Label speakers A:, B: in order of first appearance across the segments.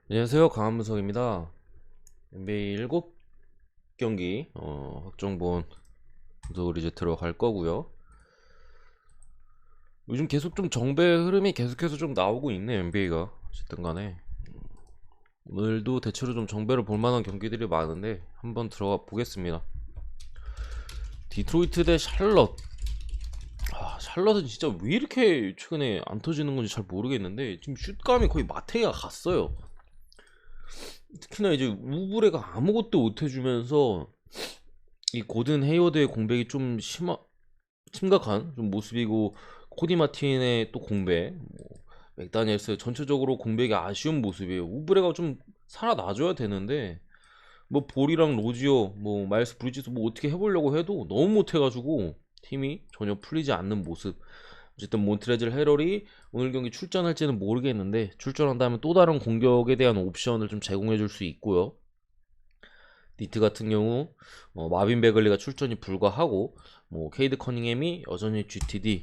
A: 안녕하세요. 강한무석입니다. NBA 7경기 확정본 분석을 이제 들어갈 거고요. 요즘 계속 좀 정배 흐름이 계속해서 좀 나오고 있네, NBA가. 어쨌든 간에 오늘도 대체로 좀 정배를 볼 만한 경기들이 많은데 한번 들어가 보겠습니다. 디트로이트 대 샬럿. 샬럿은 진짜 왜 이렇게 최근에 안 터지는 건지 잘 모르겠는데 지금 슛감이 거의 마탱이가 갔어요. 특히나 이제 우브레가 아무것도 못 해주면서 이 고든 헤이워드의 공백이 좀 심각한 좀 모습이고, 코디 마틴의 또 공백, 맥다니엘스 전체적으로 공백이 아쉬운 모습이에요. 우브레가 좀 살아나줘야 되는데 뭐 볼이랑 로지어, 뭐 마일스 브리지스 뭐 어떻게 해보려고 해도 너무 못해가지고 팀이 전혀 풀리지 않는 모습. 어쨌든 몬트레즐 해럴이 오늘 경기 출전할지는 모르겠는데 출전한다면 또 다른 공격에 대한 옵션을 좀 제공해줄 수 있고요. 니트 같은 경우 마빈 베글리가 출전이 불가하고, 뭐 케이드 커닝햄이 여전히 GTD.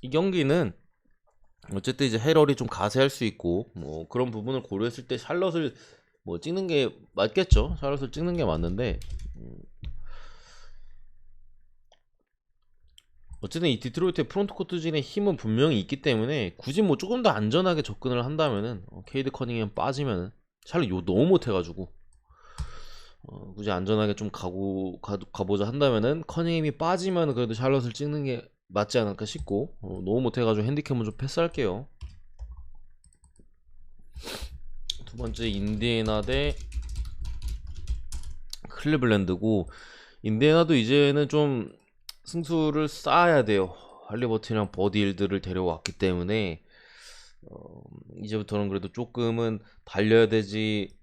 A: 이 경기는 어쨌든 이제 해럴이 좀 가세할 수 있고 뭐 그런 부분을 고려했을 때 샬럿을 뭐 찍는 게 맞겠죠. 샬럿을 찍는 게 맞는데, 어쨌든 이 디트로이트의 프론트 코트진의 힘은 분명히 있기 때문에 굳이 뭐 조금 더 안전하게 접근을 한다면은 케이드 커닝햄 빠지면은 샬럿 너무 못해가지고 굳이 안전하게 좀 가보자 한다면은 커닝햄이 빠지면 그래도 샬럿을 찍는 게 맞지 않을까 싶고, 너무 못해가지고 핸디캡은 좀 패스할게요. 두 번째 인디애나 대 클리블랜드고, 인디애나도 이제는 좀 승수를 쌓아야 돼요. 할리버튼이랑 버디힐드를 데려왔기 때문에 이제부터는 그래도 조금은 달려야 되지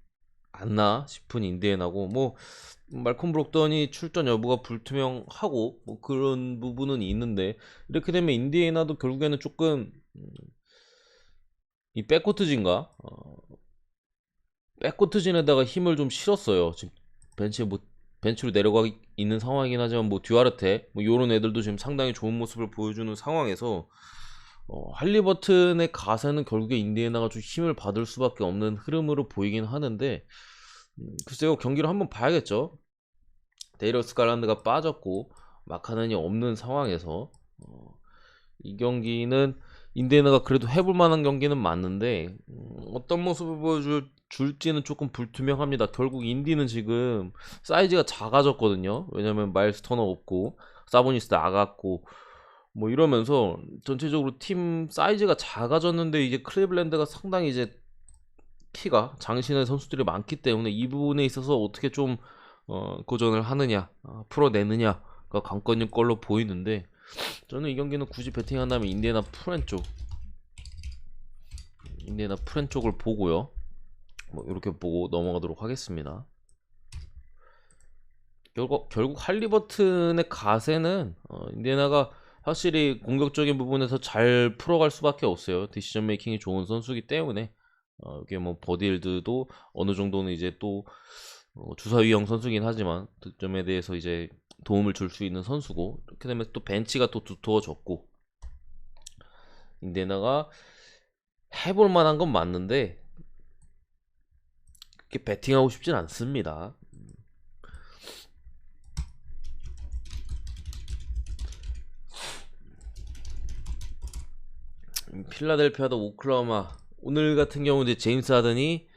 A: 않나 싶은 인디애나고, 뭐 말콤 브록던이 출전 여부가 불투명하고 뭐 그런 부분은 있는데, 이렇게 되면 인디애나도 결국에는 조금 이 백코트진가 백코트진에다가 힘을 좀 실었어요. 지금 벤치에 뭐 벤치로 내려가 있는 상황이긴 하지만 뭐 듀아르테 뭐 요런 애들도 지금 상당히 좋은 모습을 보여주는 상황에서 할리버튼의 가세는 결국에 인디애나가 좀 힘을 받을 수밖에 없는 흐름으로 보이긴 하는데, 글쎄요, 경기를 한번 봐야겠죠. 데이러스 갈란드가 빠졌고 마카넨이 없는 상황에서 이 경기는 인디애나가 그래도 해볼 만한 경기는 맞는데, 어떤 모습을 보여줄지는 조금 불투명합니다. 결국 인디는 지금 사이즈가 작아졌거든요. 왜냐면 마일스 터너 없고 사보니스 나갔고 뭐 이러면서 전체적으로 팀 사이즈가 작아졌는데, 이제 클리블랜드가 상당히 이제 키가 장신의 선수들이 많기 때문에 이 부분에 있어서 어떻게 좀 고전을 하느냐, 풀어내느냐가 관건일 걸로 보이는데, 저는 이 경기는 굳이 베팅한다면 인디애나 프렌 쪽을 보고요. 뭐 이렇게 보고 넘어가도록 하겠습니다. 결국 할리버튼의 가세는 인디애나가 확실히 공격적인 부분에서 잘 풀어갈 수밖에 없어요. 디시전 메이킹이 좋은 선수기 때문에 이게 뭐 버디힐드도 어느 정도는 이제 또 주사위형 선수긴 하지만 득점에 대해서 이제 도움을 줄 수 있는 선수고, 이렇게 되면 또 벤치가 또 두터워졌고, 인디애나가 해볼 만한 건 맞는데 그렇게 배팅하고 싶진 않습니다. 필라델피아도 오클라호마, 오늘 같은 경우 이제 제임스 하든이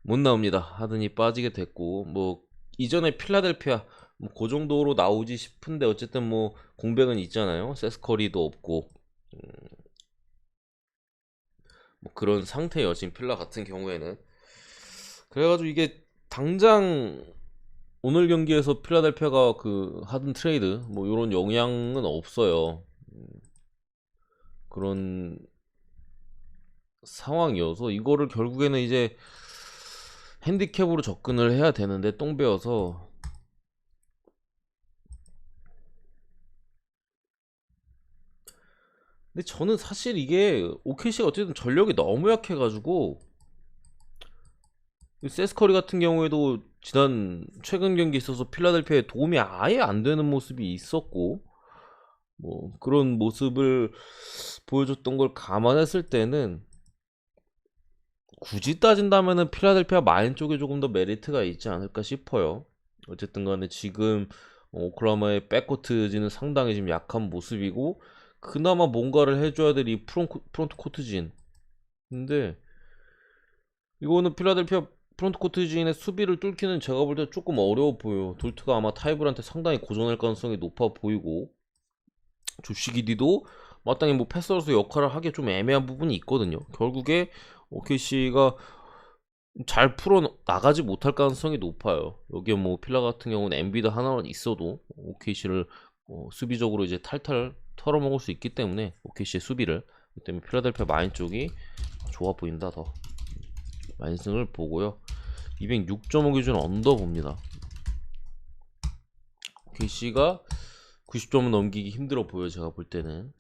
A: 못 나옵니다. 하든이 빠지게 됐고, 뭐 이전에 필라델피아 뭐그 정도로 나오지 싶은데 어쨌든 뭐 공백은 있잖아요. 세스커리도 없고 뭐 그런 상태예요, 지금 필라 같은 경우에는. 그래가지고 이게 당장 오늘 경기에서 필라델피아가 그 하든 트레이드 뭐 이런 영향은 없어요. 그런 상황이어서 이거를 결국에는 이제 핸디캡으로 접근을 해야 되는데 똥 배어서. 근데 저는 사실 이게 OKC가 어쨌든 전력이 너무 약해가지고, 세스커리 같은 경우에도 지난 최근 경기 있어서 필라델피아에 도움이 아예 안 되는 모습이 있었고, 뭐 그런 모습을 보여줬던 걸 감안했을 때는 굳이 따진다면은 필라델피아 마인 쪽에 조금 더 메리트가 있지 않을까 싶어요. 어쨌든 간에 지금 오클라호마의 백코트진은 상당히 지금 약한 모습이고, 그나마 뭔가를 해줘야 될 이 프론트 코트진. 근데 이거는 필라델피아 프론트 코트진의 수비를 뚫기는 제가 볼 때 조금 어려워 보여요. 돌트가 아마 타이블한테 상당히 고전할 가능성이 높아 보이고, 조시기디도 마땅히 뭐 패서로서 역할을 하기 좀 애매한 부분이 있거든요. 결국에 OKC가 잘 풀어 나가지 못할 가능성이 높아요. 여기에 뭐 필라 같은 경우는 엔비드 하나만 있어도 OKC를 수비적으로 이제 탈탈 털어먹을 수 있기 때문에, OKC의 수비를, 그 때문에 필라델피아 마인 쪽이 좋아 보인다. 더 마인승을 보고요. 206.5 기준 언더 봅니다. OKC가 90점은 넘기기 힘들어 보여, 제가 볼 때는.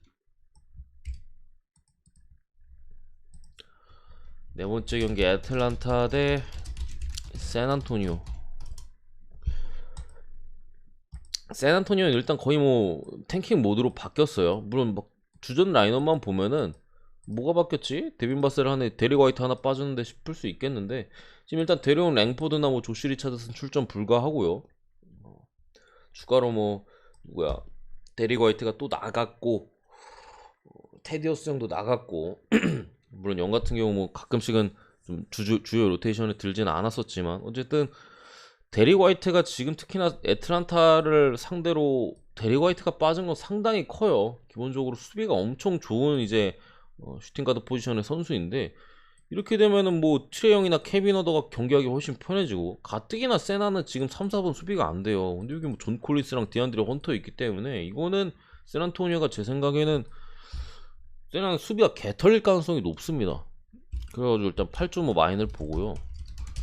A: 네 번째 경기 애틀란타 대 샌안토니오. 샌안토니오는 일단 거의 뭐 탱킹 모드로 바뀌었어요. 물론 막 주전 라인업만 보면은 뭐가 바뀌었지? 데빈 바셀 하네, 데릭 화이트 하나 빠졌는데 싶을 수 있겠는데, 지금 일단 데려온 랭포드나 뭐 조시 리차드슨 출전 불가하고요. 추가로 뭐 누구야, 데릭 화이트가 또 나갔고, 테디어스 형도 나갔고 물론 영 같은 경우 뭐 가끔씩은 좀 주요 로테이션에 들지는 않았었지만, 어쨌든 데릭 화이트가 지금 특히나 애틀란타를 상대로 데릭 화이트가 빠진 건 상당히 커요. 기본적으로 수비가 엄청 좋은 이제 슈팅 가드 포지션의 선수인데, 이렇게 되면은 뭐 트레이형이나 케빈 허더가 경기하기 훨씬 편해지고, 가뜩이나 세나는 지금 3, 4번 수비가 안 돼요. 근데 여기 뭐 존 콜린스랑 디안드레 헌터 있기 때문에, 이거는 샌안토니오가 제 생각에는 세나는 수비가 개털릴 가능성이 높습니다. 그래가지고 일단 8.5 마인을 보고요.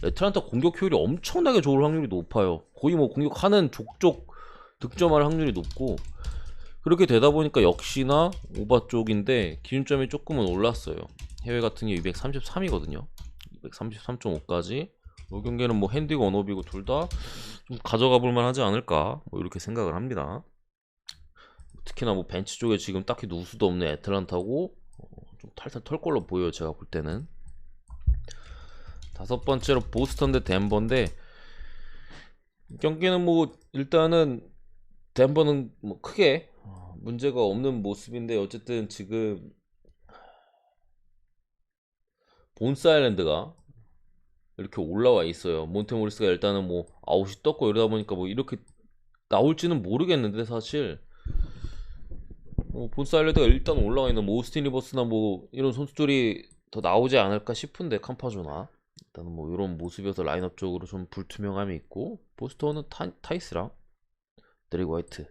A: 애틀란타 공격 효율이 엄청나게 좋을 확률이 높아요. 거의 뭐 공격하는 족족 득점할 확률이 높고, 그렇게 되다 보니까 역시나 오바 쪽인데 기준점이 조금은 올랐어요. 해외 같은 게 233이거든요. 233.5까지. 이 경기는 뭐 핸디고 언업이고 둘 다 좀 가져가 볼만 하지 않을까, 뭐 이렇게 생각을 합니다. 특히나 뭐 벤치 쪽에 지금 딱히 누수도 없는 애틀란타고 좀 탈탈 털 걸로 보여요, 제가 볼 때는. 다섯 번째로 보스턴 대 덴버인데, 경기는 뭐 일단은 덴버는 뭐 크게 문제가 없는 모습인데, 어쨌든 지금 본스 아일랜드가 이렇게 올라와 있어요. 몬테모리스가 일단은 뭐 아웃이 떴고 이러다 보니까 뭐 이렇게 나올지는 모르겠는데, 사실 본스 아일랜드가 일단 올라와 있는 뭐 오스틴 리버스나 뭐 이런 선수들이 더 나오지 않을까 싶은데, 캄파조나 일단은 뭐 이런 모습이어서 라인업 쪽으로 좀 불투명함이 있고, 보스턴은 타이스랑 데릭 화이트,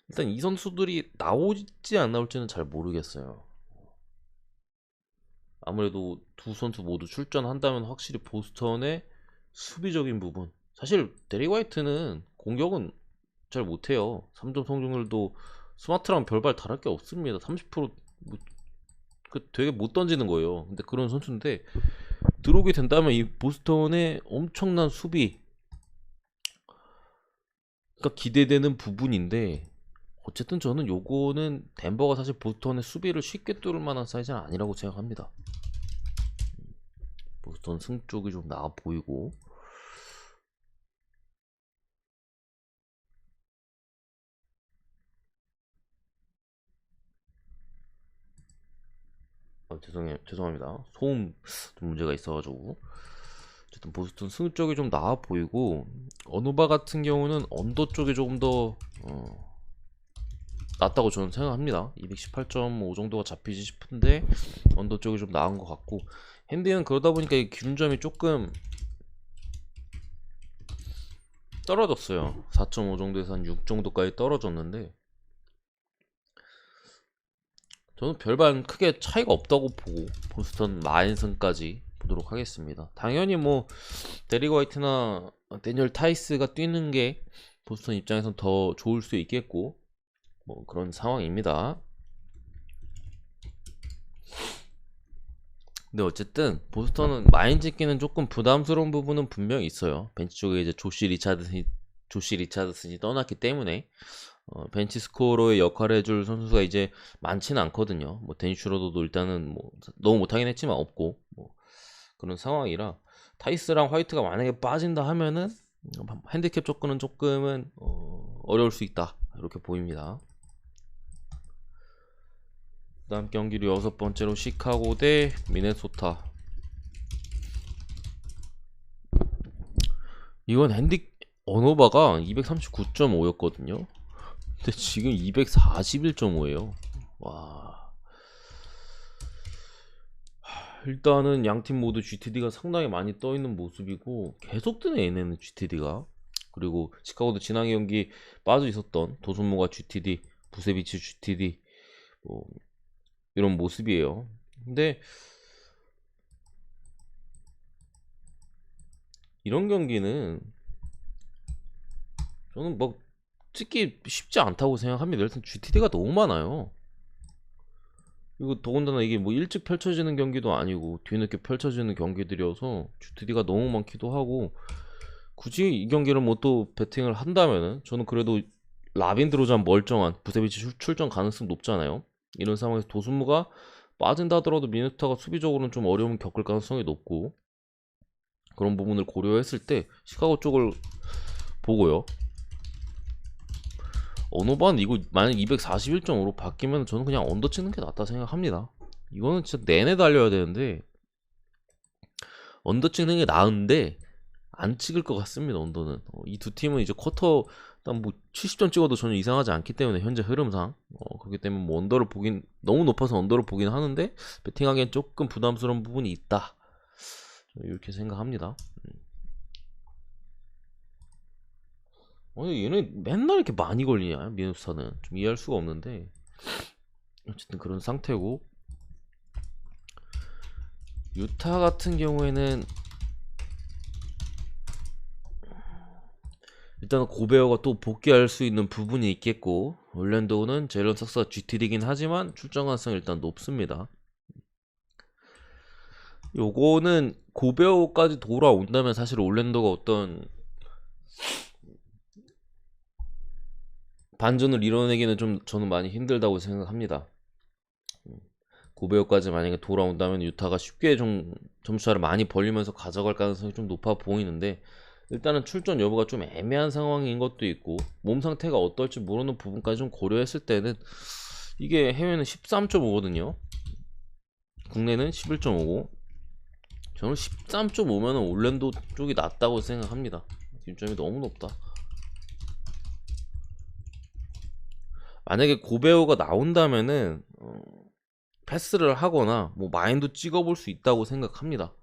A: 일단 이 선수들이 나올지 안 나올지는 잘 모르겠어요. 아무래도 두 선수 모두 출전한다면 확실히 보스턴의 수비적인 부분, 사실 데릭 화이트는 공격은 잘 못해요. 3점 성공률도 스마트랑 별발 다를 게 없습니다. 30% 뭐, 되게 못 던지는 거예요. 근데 그런 선수인데, 들어오게 된다면 이 보스턴의 엄청난 수비가 기대되는 부분인데, 어쨌든 저는 요거는 덴버가 사실 보스턴의 수비를 쉽게 뚫을 만한 사이즈는 아니라고 생각합니다. 보스턴 승 쪽이 좀 나아 보이고, 죄송합니다. 소음 좀 문제가 있어가지고. 어쨌든 보스턴 승 쪽이 좀 나아 보이고, 어누바 같은 경우는 언더 쪽이 조금 더 낫다고 저는 생각합니다. 218.5 정도가 잡히지 싶은데 언더 쪽이 좀 나은 것 같고, 핸디는 그러다 보니까 이 기준점이 조금 떨어졌어요. 4.5 정도에서 한 6 정도까지 떨어졌는데, 저는 별반 크게 차이가 없다고 보고 보스턴 마인슨까지 보도록 하겠습니다. 당연히 뭐 데릭 화이트나 데니얼 타이스가 뛰는 게 보스턴 입장에선 더 좋을 수 있겠고, 뭐 그런 상황입니다. 근데 어쨌든 보스턴은 마인 찍기는 조금 부담스러운 부분은 분명히 있어요. 벤치 쪽에 이제 조시 리차드슨이 떠났기 때문에 벤치 스코어의 역할을 해줄 선수가 이제 많지는 않거든요. 뭐 데니 슈러더도 일단은 뭐 너무 못하긴 했지만 없고 뭐 그런 상황이라 타이스랑 화이트가 만약에 빠진다 하면은 핸디캡 조건은 조금은 어려울 수 있다 이렇게 보입니다. 다음 경기로 6번째로 시카고 대 미네소타. 이건 언어바가 239.5였거든요. 근데 지금 241.5예요. 와. 일단은 양팀 모두 GTD가 상당히 많이 떠있는 모습이고 계속 뜨네 얘네는 GTD가. 그리고 시카고도 지난 경기 빠져 있었던 도순모가 GTD, 부세비치 GTD 뭐 이런 모습이에요. 근데 이런 경기는 저는 뭐 찍기 쉽지 않다고 생각합니다. 일단 GTD가 너무 많아요. 그리고 더군다나 이게 뭐 일찍 펼쳐지는 경기도 아니고 뒤늦게 펼쳐지는 경기들이어서 GTD가 너무 많기도 하고, 굳이 이 경기를 뭐 또 배팅을 한다면은 저는 그래도 라빈드로잔 멀쩡한 부세비치 출전 가능성 높잖아요. 이런 상황에서 도순무가 빠진다 하더라도 미네소타가 수비적으로는 좀 어려움을 겪을 가능성이 높고, 그런 부분을 고려했을 때 시카고 쪽을 보고요. 언어반 이거 만약 241.5로 바뀌면 저는 그냥 언더 치는 게 낫다 생각합니다. 이거는 진짜 내내 달려야 되는데 언더 치는 게 나은데 안 찍을 것 같습니다. 언더는 이 두 팀은 이제 쿼터 일단 뭐 70점 찍어도 전혀 이상하지 않기 때문에 현재 흐름상 그렇기 때문에 뭐 언더를 보긴 너무 높아서 언더를 보긴 하는데 배팅하기엔 조금 부담스러운 부분이 있다 이렇게 생각합니다. 얘네 맨날 이렇게 많이 걸리냐 미네소타는 좀 이해할 수가 없는데 어쨌든 그런 상태고, 유타 같은 경우에는 일단 고베어가 또 복귀할 수 있는 부분이 있겠고, 올랜도는 제일런 삭스가 GTD긴 하지만 출전 가능성이 일단 높습니다. 요거는 고베어까지 돌아온다면 사실 올랜도가 어떤 반전을 이뤄내기는 좀 저는 많이 힘들다고 생각합니다. 고베어까지 만약에 돌아온다면 유타가 쉽게 좀 점수차를 많이 벌리면서 가져갈 가능성이 좀 높아 보이는데, 일단은 출전 여부가 좀 애매한 상황인 것도 있고 몸 상태가 어떨지 모르는 부분까지 좀 고려했을 때는 이게 해외는 13.5거든요 국내는 11.5고 저는 13.5면은 올랜도 쪽이 낫다고 생각합니다. 뒷점이 너무 높다. 만약에 고베어가 나온다면은 패스를 하거나 뭐 마인도 찍어볼 수 있다고 생각합니다.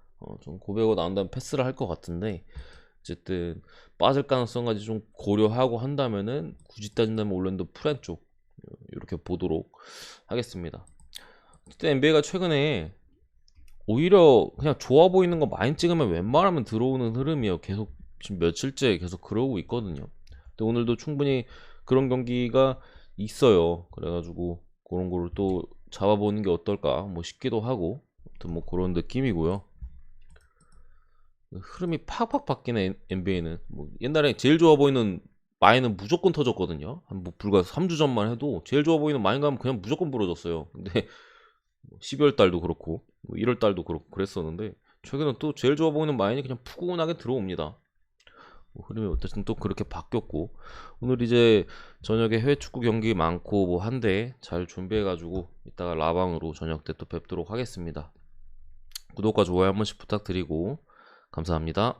A: 좀 고베어가 나온다면 패스를 할 것 같은데, 어쨌든 빠질 가능성까지 좀 고려하고 한다면은 굳이 따진다면 올랜도 프렌 쪽 이렇게 보도록 하겠습니다. 어쨌든 NBA가 최근에 오히려 그냥 좋아 보이는 거 많이 찍으면 웬만하면 들어오는 흐름이에요. 계속 지금 며칠째 계속 그러고 있거든요. 근데 오늘도 충분히 그런 경기가 있어요. 그래가지고 그런 거를 또 잡아보는 게 어떨까 뭐 싶기도 하고, 아무튼 뭐 그런 느낌이고요. 흐름이 팍팍 바뀌네 NBA는. 뭐 옛날에 제일 좋아 보이는 마인은 무조건 터졌거든요. 한 뭐 불과 3주 전만 해도 제일 좋아 보이는 마인 가면 그냥 무조건 부러졌어요. 근데 12월 달도 그렇고 1월 달도 그렇고 그랬었는데, 최근에 또 제일 좋아 보이는 마인이 그냥 푸근하게 들어옵니다. 흐름이 어쨌든 또 그렇게 바뀌었고, 오늘 이제 저녁에 해외 축구 경기 많고 뭐 한데 잘 준비해가지고 이따가 라방으로 저녁 때 또 뵙도록 하겠습니다. 구독과 좋아요 한 번씩 부탁드리고 감사합니다.